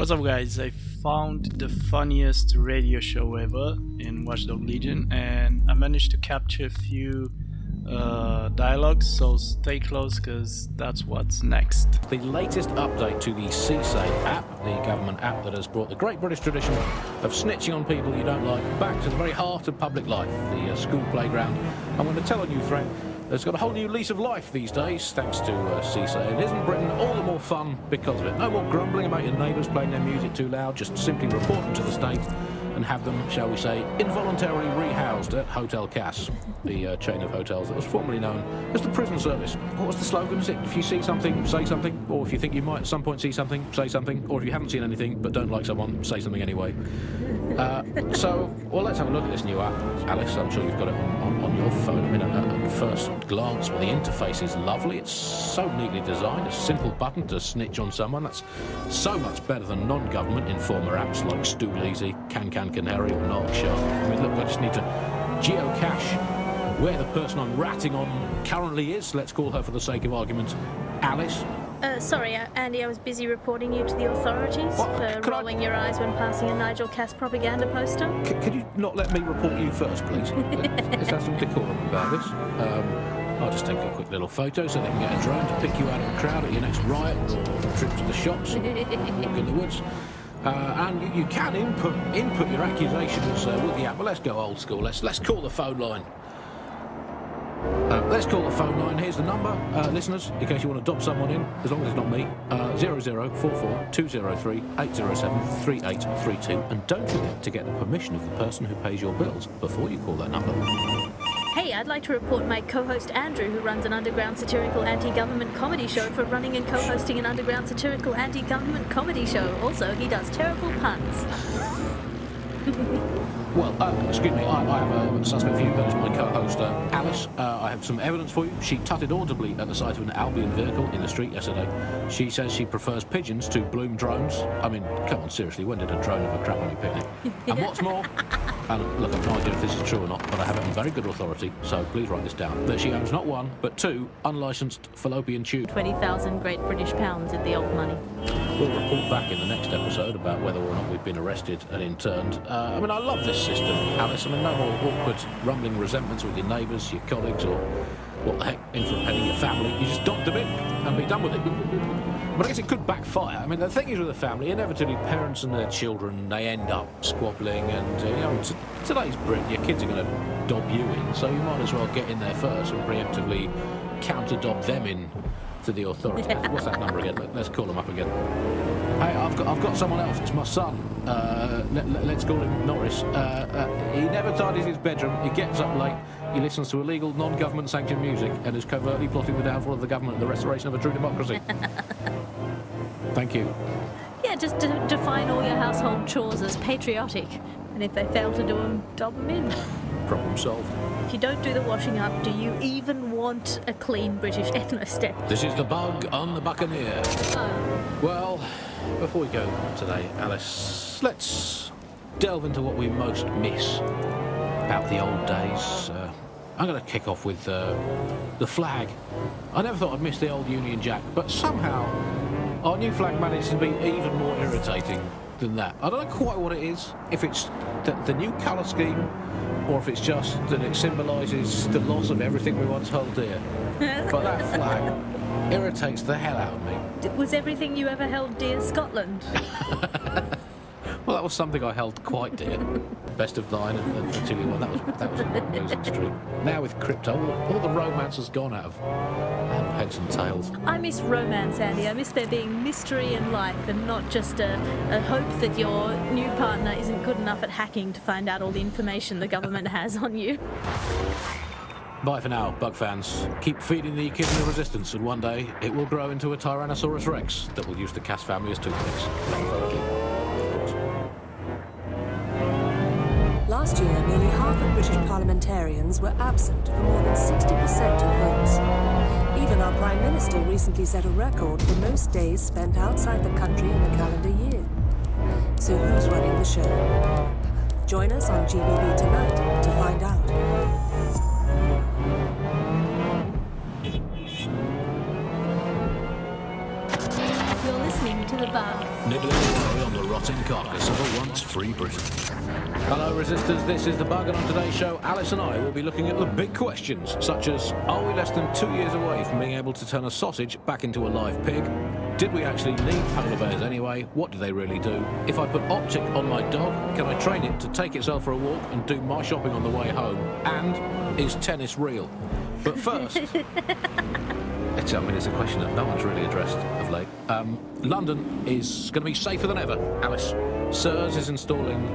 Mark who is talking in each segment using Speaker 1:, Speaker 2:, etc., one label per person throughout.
Speaker 1: What's up guys, I found the funniest radio show ever in Watchdog Legion and I managed to capture a few dialogues, so stay close because that's what's next.
Speaker 2: The latest update to the CSAID app, the government app that has brought the great British tradition of snitching on people you don't like back to the very heart of public life, the school playground. I'm going to tell a new threat that's got a whole new lease of life these days, thanks to CSAID. Isn't Britain all the more fun because of it? No more grumbling about your neighbours playing their music too loud, just simply report them to the state and have them, shall we say, involuntarily rehoused at Hotel Cass, the chain of hotels that was formerly known as the prison service. What was the slogan? Is it, if you see something, say something, or if you think you might at some point see something, say something, or if you haven't seen anything but don't like someone, say something anyway. Well, let's have a look at this new app. Alice, I'm sure you've got it on your phone. I mean, at first glance, well, the interface is lovely. It's so neatly designed. A simple button to snitch on someone. That's so much better than non-government informer apps like Stool Easy, Can Canary, or Narc Shark. I mean, look, I just need to geocache where the person I'm ratting on currently is. Let's call her, for the sake of argument, Alice.
Speaker 3: Sorry, Andy, I was busy reporting you to the authorities for rolling your eyes when passing a Nigel Cass propaganda poster.
Speaker 2: Could you not let me report you first, please? Let's have some decorum about this. I'll just take a quick little photo so they can get a drone to pick you out of the crowd at your next riot or trip to the shops or walk in the woods. And you can input your accusations with the app. Well, let's go old school. Let's call the phone line. Let's call the phone line. Here's the number, listeners, in case you want to dob someone in, as long as it's not me. 0044 203 807 3832. And don't forget to get the permission of the person who pays your bills before you call that number.
Speaker 3: Hey, I'd like to report my co-host Andrew, who runs an underground satirical anti-government comedy show, for running and co-hosting an underground satirical anti-government comedy show. Also, he does terrible puns.
Speaker 2: Well, excuse me, I have a suspect for you. That is my co-host, Alice. I have some evidence for you. She tutted audibly at the sight of an Albion vehicle in the street yesterday. She says she prefers pigeons to Bloom drones. I mean, come on, seriously, when did a drone ever crap on your picnic? And what's more, and look, I've no idea if this is true or not, but I have it on very good authority, so please write this down, that she owns not one, but two unlicensed fallopian tubes.
Speaker 3: 20,000 great British pounds in the old money.
Speaker 2: We'll report back in the next episode about whether or not we've been arrested and interned. I mean, I love this system, Alice. I mean, no more awkward, rumbling resentments with your neighbours, your colleagues, or what the heck, infiltrating your family. You just dock them in and be done with it. But I guess it could backfire. I mean, the thing is with a family, inevitably parents and their children, they end up squabbling, and, you know, today's Britain, your kids are going to dob you in, so you might as well get in there first and preemptively counter-dob them in to the authorities. What's that number again? Let's call them up again. Hey, I've got someone else. It's my son. Let's call him Norris. He never tidies his bedroom. He gets up late. He listens to illegal, non-government sanctioned music and is covertly plotting the downfall of the government and the restoration of a true democracy. Thank you.
Speaker 3: Yeah, just define all your household chores as patriotic, and if they fail to do them, dob them in.
Speaker 2: Problem solved.
Speaker 3: If you don't do the washing up, do you even want a clean British ethnostat?
Speaker 2: This is the bug on the Buccaneer.
Speaker 3: Oh.
Speaker 2: Well, before we go today, Alice, let's delve into what we most miss about the old days. I'm going to kick off with the flag. I never thought I'd miss the old Union Jack, but somehow our new flag managed to be even more irritating than that. I don't know quite what it is, if it's the new colour scheme, or if it's just that it symbolises the loss of everything we once held dear. But that flag irritates the hell out of me.
Speaker 3: Was everything you ever held dear Scotland?
Speaker 2: Well, that was something I held quite dear. Best of 9 and Tilly 1. That was a losing streak. Now with crypto, all the romance has gone out of heads and tails.
Speaker 3: I miss romance, Andy. I miss there being mystery in life and not just a hope that your new partner isn't good enough at hacking to find out all the information the government has on you.
Speaker 2: Bye for now, bug fans. Keep feeding the echidna resistance, and one day it will grow into a Tyrannosaurus Rex that will use the Cass family as toothpicks. Metaphorically, of course.
Speaker 4: Last year, nearly half of British parliamentarians were absent for more than 60% of votes. Even our Prime Minister recently set a record for most days spent outside the country in a calendar year. So who's running the show? Join us on GBB tonight to find out.
Speaker 3: You're listening to The Bug.
Speaker 2: Nibbling away on the rotting carcass of a once free Britain. Hello resistors, this is The Bug, and on today's show Alice and I will be looking at the big questions such as, are we less than 2 years away from being able to turn a sausage back into a live pig? Did we actually need polar bears anyway? What do they really do? If I put optic on my dog, can I train it to take itself for a walk and do my shopping on the way home? And is tennis real? But first, it's a question that no one's really addressed of late. London is going to be safer than ever, Alice. SIRS is installing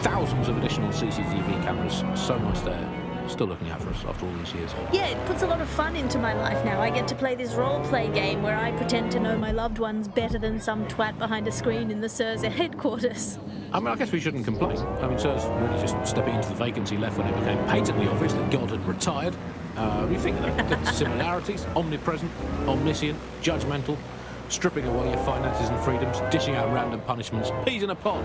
Speaker 2: thousands of additional CCTV cameras. So nice there. Still looking out for us after all these years.
Speaker 3: Yeah, it puts a lot of fun into my life now. I get to play this role-play game where I pretend to know my loved ones better than some twat behind a screen in the SIRS headquarters.
Speaker 2: I mean, I guess we shouldn't complain. I mean, SIRS really just stepping into the vacancy left when it became patently obvious that God had retired. You think of the similarities: omnipresent, omniscient, judgmental, stripping away your finances and freedoms, dishing out random punishments, peas in a pod.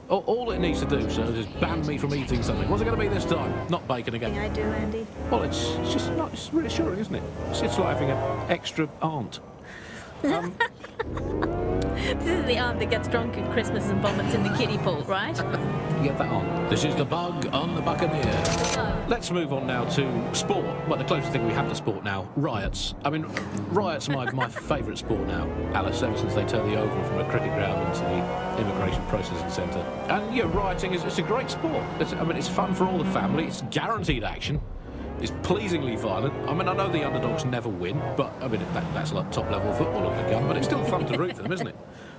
Speaker 2: All it needs to do, sir, is ban me from eating something. What's it going to be this time? Not bacon again.
Speaker 3: I do, Andy.
Speaker 2: Well, it's just not. It's reassuring, isn't it? It's like having an extra aunt.
Speaker 3: This is the aunt that gets drunk at Christmas and vomits in the kiddie pool, right?
Speaker 2: Get that on. This is The Bug on the Buccaneer.
Speaker 3: Oh.
Speaker 2: Let's move on now to sport. Well, the closest thing we have to sport now, riots. I mean, riots are my favourite sport now, Alice, ever since they turned the Oval from a cricket ground into the immigration processing centre. And, yeah, rioting it's a great sport. It's fun for all the family. It's guaranteed action. It's pleasingly violent. I mean, I know the underdogs never win, but, I mean, that's like top-level football at the gun, but it's still fun to root for them, isn't it?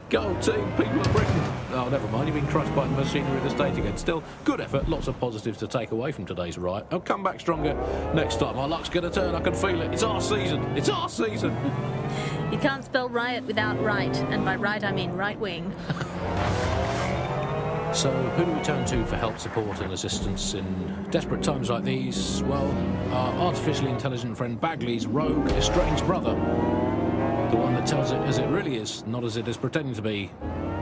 Speaker 2: Go team, people of Britain. Oh, never mind, you've been crushed by the machinery of the state again. Still, good effort, lots of positives to take away from today's riot. I'll come back stronger next time. My luck's going to turn, I can feel it. It's our season. It's our season.
Speaker 3: You can't spell riot without right, and by right I mean right wing.
Speaker 2: So, who do we turn to for help, support and assistance in desperate times like these? Well, our artificially intelligent friend Bagley's rogue, estranged brother. The one that tells it as it really is, not as it is pretending to be.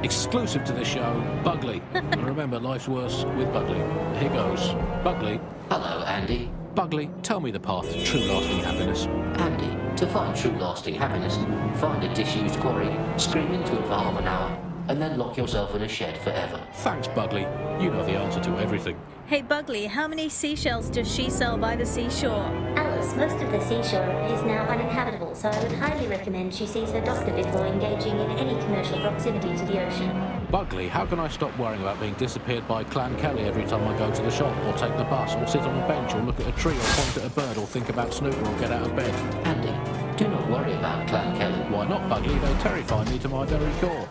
Speaker 2: Exclusive to this show, Bugley. And remember, life's worse with Bugley. Here goes. Bugley.
Speaker 5: Hello, Andy.
Speaker 2: Bugley, tell me the path to true lasting happiness.
Speaker 5: Andy, to find true lasting happiness, find a disused quarry, scream into it for half an hour, and then lock yourself in a shed forever.
Speaker 2: Thanks, Bugley. You know the answer to everything.
Speaker 3: Hey, Bugley, how many seashells does she sell by the seashore?
Speaker 6: Alice, most of the seashore is now uninhabitable, so I would highly recommend she sees her doctor before engaging in any commercial proximity to the ocean.
Speaker 2: Bugley, how can I stop worrying about being disappeared by Clan Kelly every time I go to the shop, or take the bus, or sit on a bench, or look at a tree, or point at a bird, or think about snooker, or get out of bed?
Speaker 5: Andy, do not worry about Clan Kelly.
Speaker 2: Why not, Bugley? They terrify me to my very core.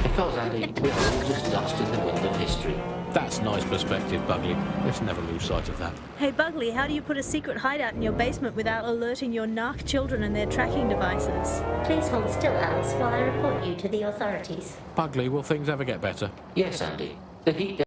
Speaker 5: Because, Andy, we're all just dust in the wind of history.
Speaker 2: That's nice perspective, Bugley. Let's never lose sight of that.
Speaker 3: Hey, Bugley, how do you put a secret hideout in your basement without alerting your narc children and their tracking devices?
Speaker 6: Please hold still, Alice, while I report you to the authorities.
Speaker 2: Bugley, will things ever get better?
Speaker 5: Yes, Andy. The heat